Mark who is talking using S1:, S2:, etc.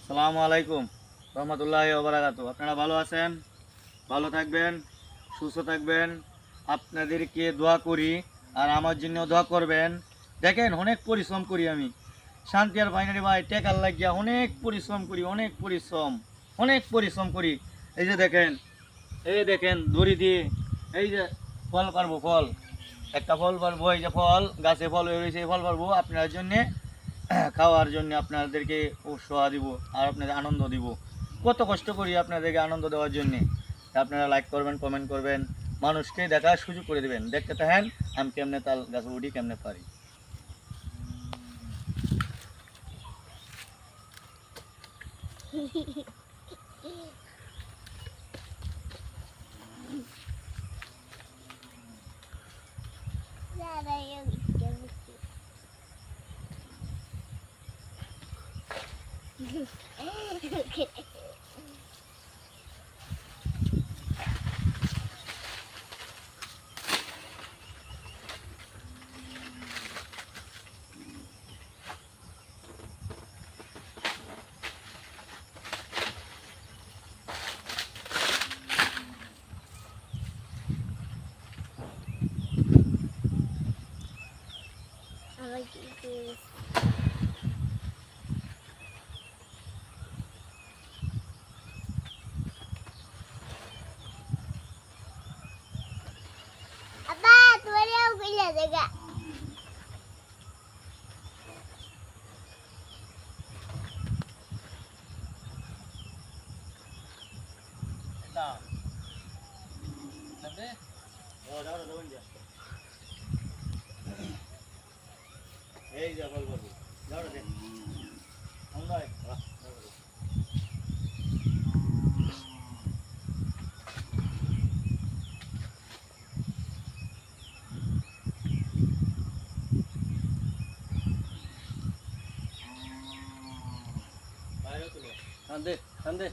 S1: আসসালামু আলাইকুম রহমতুল্লাহি ওয়া বারাকাতুহু। আপনারা ভালো আছেন, ভালো থাকবেন, সুস্থ থাকবেন। আপনাদেরকে দোয়া করি আর আমার জন্য দোয়া করবেন। দেখেন অনেক পরিশ্রম করি আমি, শান্তি আর ফাইনালি ভাই টেকার লাগিয়া অনেক পরিশ্রম করি, অনেক পরিশ্রম করি। এই যে দেখেন দড়ি দিয়ে এই যে ফল পারবো, ফল একটা ফল পারবো, এই যে ফল গাছে ফল হয়ে রয়েছে, এই ফল পারবো আপনার জন্যে খাওয়ার জন্য, আপনাদেরকে উৎসাহ দিব আর আপনাদের আনন্দ দিব। কত কষ্ট করি আপনাদেরকে আনন্দ দেওয়ার জন্যে। আপনারা লাইক করবেন, কমেন্ট করবেন, মানুষকে দেখার সুযোগ করে দেবেন। দেখতে থাকেন আমি কেমনে তাল গাছে উঠি, কেমনে পারি।
S2: Apa, tu ada aku pilih juga.
S1: এই যে ফল পারবো, যাও রে আমরা বাইরে তুলো, কান্দে কান্দে।